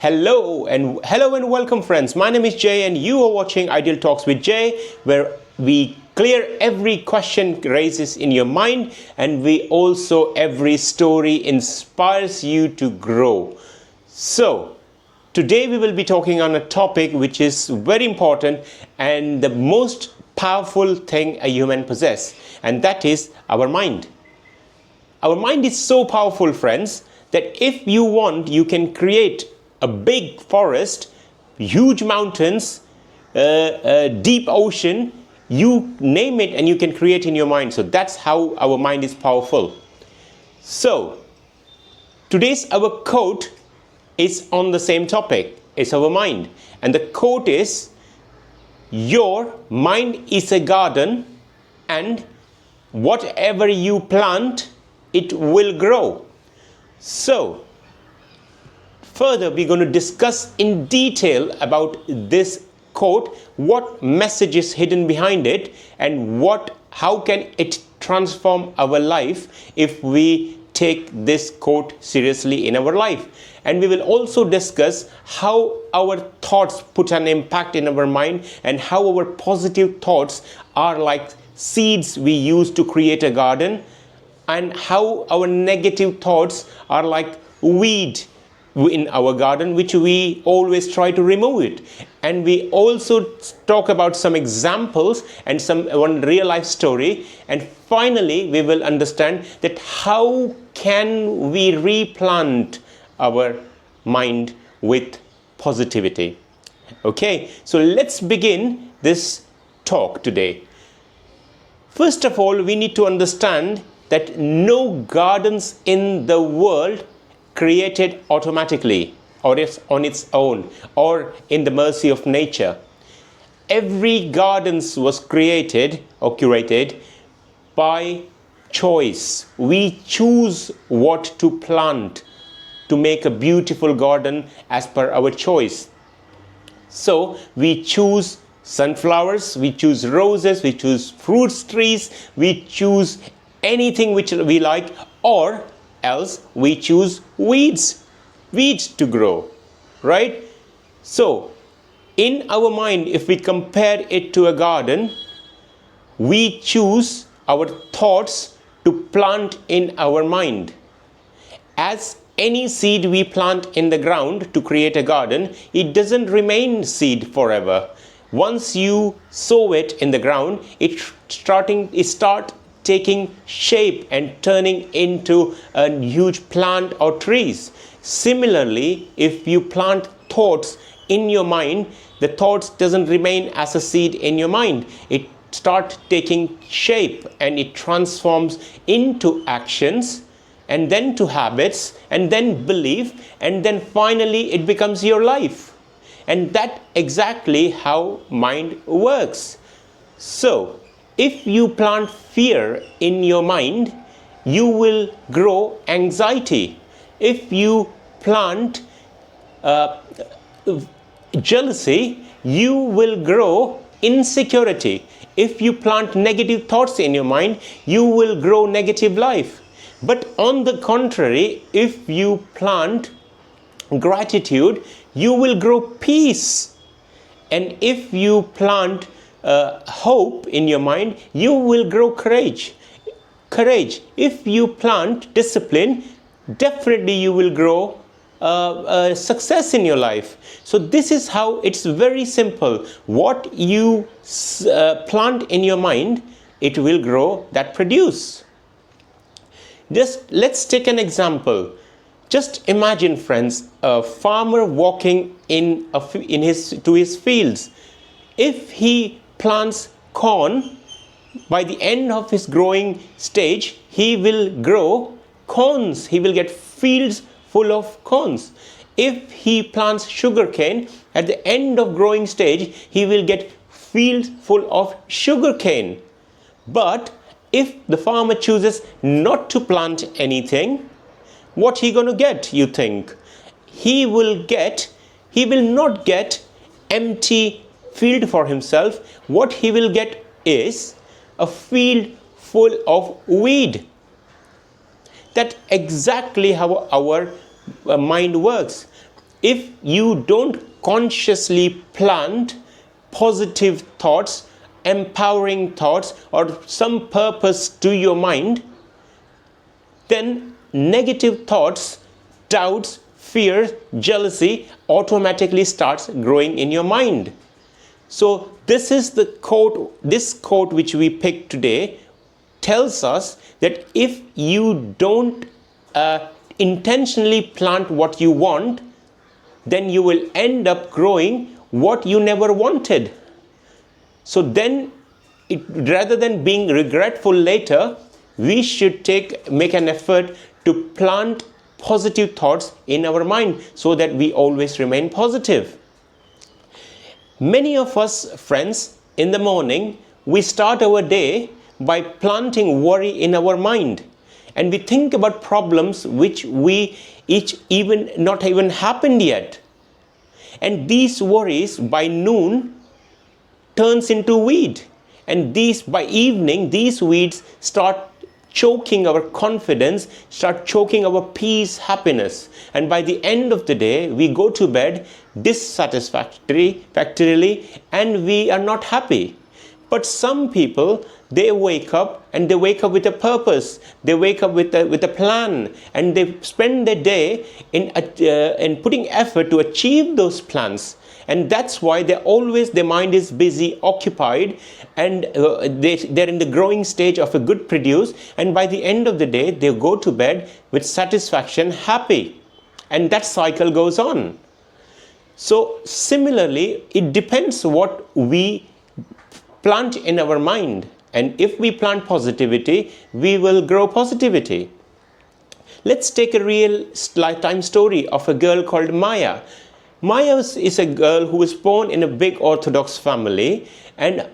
Hello and welcome friends. My name is Jay and you are watching Ideal Talks with Jay, where we clear every question raises in your mind, and every story inspires you to grow. So today we will be talking on a topic which is very important and the most powerful thing a human possesses, and that is our mind. Our mind is so powerful, friends, that if you want, you can create a big forest, huge mountains, a deep ocean, you name it, and you can create in your mind. So that's how our mind is powerful. So today's our quote is on the same topic. It's our mind. And the quote is, your mind is a garden, and whatever you plant, it will grow. So further, we're going to discuss in detail about this quote, what message is hidden behind it, and how can it transform our life if we take this quote seriously in our life. And we will also discuss how our thoughts put an impact in our mind, and how our positive thoughts are like seeds we use to create a garden, and how our negative thoughts are like weed in our garden, which we always try to remove it. And we also talk about some examples and one real life story. And finally, we will understand that how can we replant our mind with positivity. Okay, so let's begin this talk today. First of all, we need to understand that no gardens in the world created automatically, or it's on its own, or in the mercy of nature. Every garden was created or curated by choice. We choose what to plant to make a beautiful garden as per our choice. So we choose sunflowers, we choose roses, we choose fruit trees, we choose anything which we like, or else we choose weeds to grow, right? So in our mind, if we compare it to a garden, we choose our thoughts to plant in our mind. As any seed we plant in the ground to create a garden, it doesn't remain seed forever. Once you sow it in the ground, it start taking shape and turning into a huge plant or trees. Similarly, if you plant thoughts in your mind, the thoughts doesn't remain as a seed in your mind. It starts taking shape and it transforms into actions, and then to habits, and then belief, and then finally it becomes your life. And that exactly how mind works. So if you plant fear in your mind, you will grow anxiety. If you plant jealousy, you will grow insecurity. If you plant negative thoughts in your mind, you will grow negative life. But on the contrary, if you plant gratitude, you will grow peace. And if you plant hope in your mind, you will grow courage. If you plant discipline, definitely you will grow success in your life. So this is how it's very simple. What you plant in your mind, it will grow, that produce. Just let's take an example. Just imagine, friends, a farmer walking to his fields. If he plants corn, by the end of his growing stage, he will grow corns. He will get fields full of corns. If he plants sugarcane, at the end of growing stage, he will get fields full of sugarcane. But if the farmer chooses not to plant anything, what he gonna get, you think? He will not get empty field for himself. What he will get is a field full of weed. That's exactly how our mind works. if you don't consciously plant positive thoughts, empowering thoughts, or some purpose to your mind, then negative thoughts, doubts, fear, jealousy automatically starts growing in your mind. So this is the quote, this quote which we picked today tells us that if you don't intentionally plant what you want, then you will end up growing what you never wanted. So then, rather than being regretful later, we should make an effort to plant positive thoughts in our mind so that we always remain positive. Many of us, friends, in the morning, we start our day by planting worry in our mind. And we think about problems which not even happened yet. And these worries by noon turns into weed. And by evening, these weeds start choking our confidence, start choking our peace, happiness. And by the end of the day, we go to bed dissatisfactorily, and we are not happy. But some people, they wake up with a purpose. They wake up with a plan, and they spend their day in putting effort to achieve those plans. And that's why their mind is busy, occupied, and they're in the growing stage of a good produce. And by the end of the day, they go to bed with satisfaction, happy. And that cycle goes on. So similarly, it depends what we plant in our mind. And if we plant positivity, we will grow positivity. Let's take a real lifetime story of a girl called Maya. Maya is a girl who was born in a big Orthodox family, and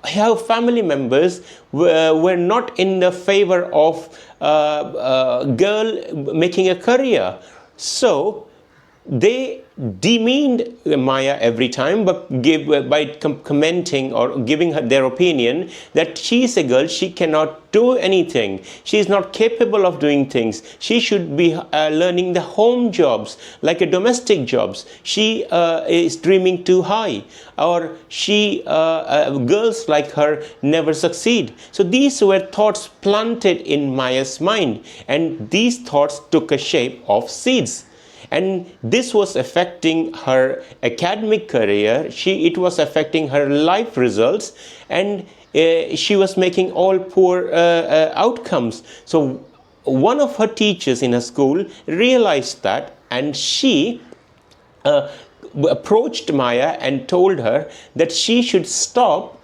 her family members were not in the favor of a girl making a career. So they demeaned Maya every time, but by commenting or giving her their opinion that she is a girl, she cannot do anything, she is not capable of doing things, she should be learning the home jobs like a domestic jobs, she is dreaming too high, or girls like her never succeed. So these were thoughts planted in Maya's mind, and these thoughts took a shape of seeds. And this was affecting her academic career, it was affecting her life results, and she was making all poor outcomes. So one of her teachers in her school realized that, and she approached Maya and told her that she should stop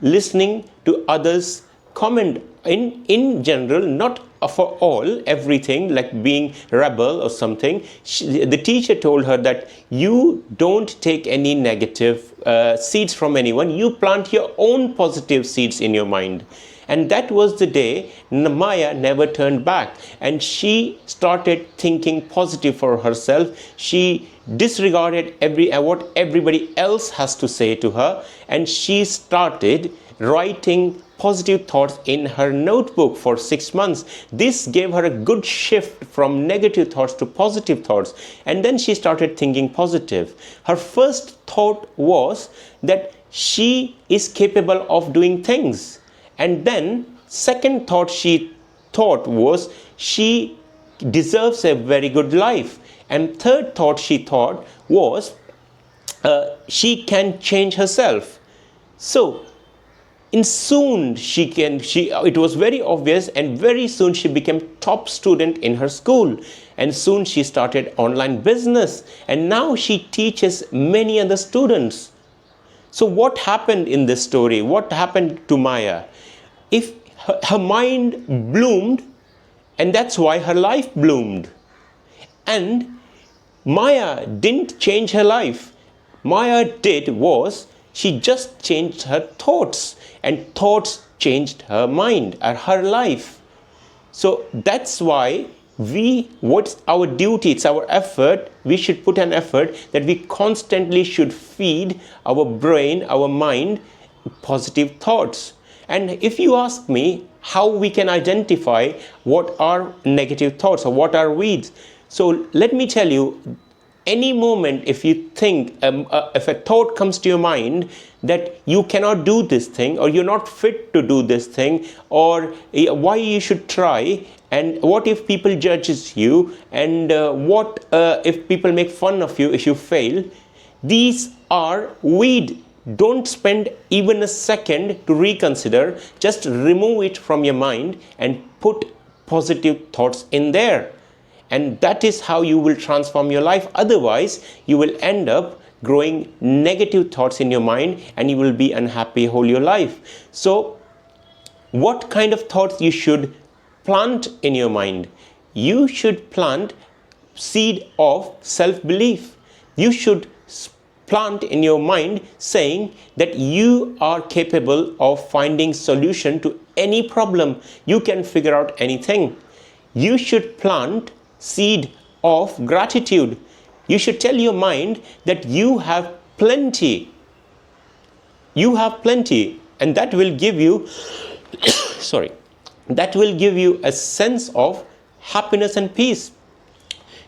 listening to others' comment in general, not for all, everything, like being rebel or something. The teacher told her that you don't take any negative seeds from anyone, you plant your own positive seeds in your mind. And that was the day Maya never turned back, and she started thinking positive for herself. She disregarded what everybody else has to say to her, and she started writing positive thoughts in her notebook for 6 months. This gave her a good shift from negative thoughts to positive thoughts, and then she started thinking positive. Her first thought was that she is capable of doing things, and then second thought she thought was she deserves a very good life, and third thought she thought was she can change herself. So it was very obvious, and very soon she became top student in her school, and soon she started online business, and now she teaches many other students. So what happened in this story? What happened to Maya? If her mind bloomed, and that's why her life bloomed. And Maya didn't change her life. Maya did was she just changed her thoughts, and thoughts changed her mind and her life. So that's why what's our duty, it's our effort, we should put an effort that we constantly should feed our brain, our mind, positive thoughts. And if you ask me how we can identify what are negative thoughts or what are weeds, so let me tell you, any moment, if you think, if a thought comes to your mind that you cannot do this thing, or you're not fit to do this thing, or why you should try, and what if people judges you, and what if people make fun of you if you fail, these are weed. Don't spend even a second to reconsider. Just remove it from your mind and put positive thoughts in there. And that is how you will transform your life. Otherwise, you will end up growing negative thoughts in your mind, and you will be unhappy whole your life. So, what kind of thoughts you should plant in your mind? You should plant seed of self-belief. You should plant in your mind saying that you are capable of finding solution to any problem. You can figure out anything. You should plant seed of gratitude. You should tell your mind that you have plenty. You have plenty, and that will give you that will give you a sense of happiness and peace.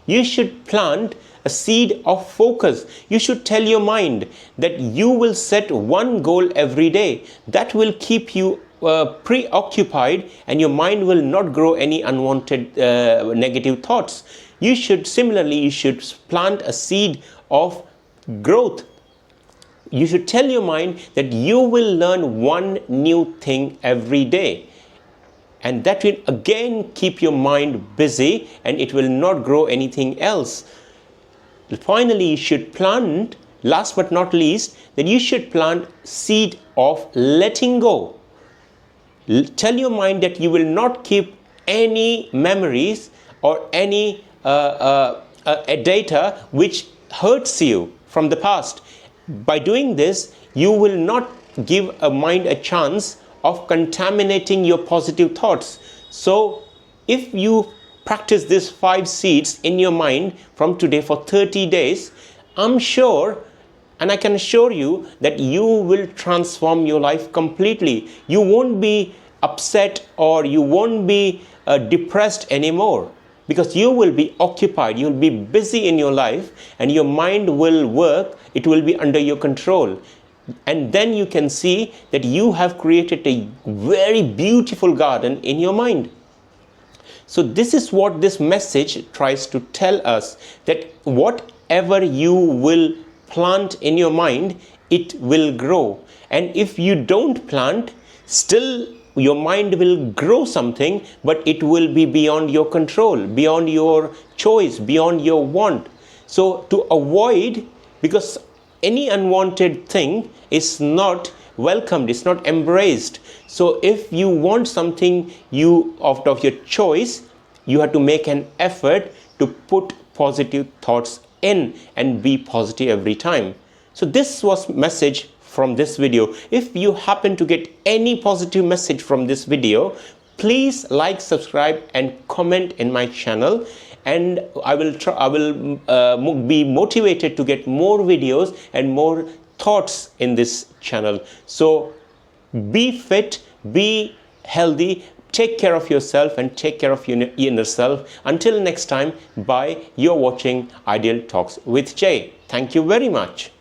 You should plant a seed of focus. You should tell your mind that you will set one goal every day. That will keep you preoccupied, and your mind will not grow any unwanted negative thoughts. You should plant a seed of growth. You should tell your mind that you will learn one new thing every day, and that will again keep your mind busy, and it will not grow anything else. Finally, you should plant, last but not least, that you should plant seed of letting go. Tell your mind that you will not keep any memories or any data which hurts you from the past. By doing this, you will not give a mind a chance of contaminating your positive thoughts. So, if you practice these 5 seeds in your mind from today for 30 days, I'm sure, and I can assure you, that you will transform your life completely. You won't be upset, or you won't be depressed anymore, because you will be occupied, you'll be busy in your life, and your mind will work, it will be under your control. And then you can see that you have created a very beautiful garden in your mind. So this is what this message tries to tell us, that whatever you will plant in your mind, it will grow. And if you don't plant, still your mind will grow something, but it will be beyond your control, beyond your choice, beyond your want. So to avoid, because any unwanted thing is not welcomed, it's not embraced. So if you want something out of your choice, you have to make an effort to put positive thoughts in and be positive every time. So this was message from this video. If you happen to get any positive message from this video, please like, subscribe and comment in my channel, and I will be motivated to get more videos and more thoughts in this channel. So be fit, be healthy, take care of yourself and take care of your inner self. Until next time, bye. You're watching Ideal Talks with Jay. Thank you very much.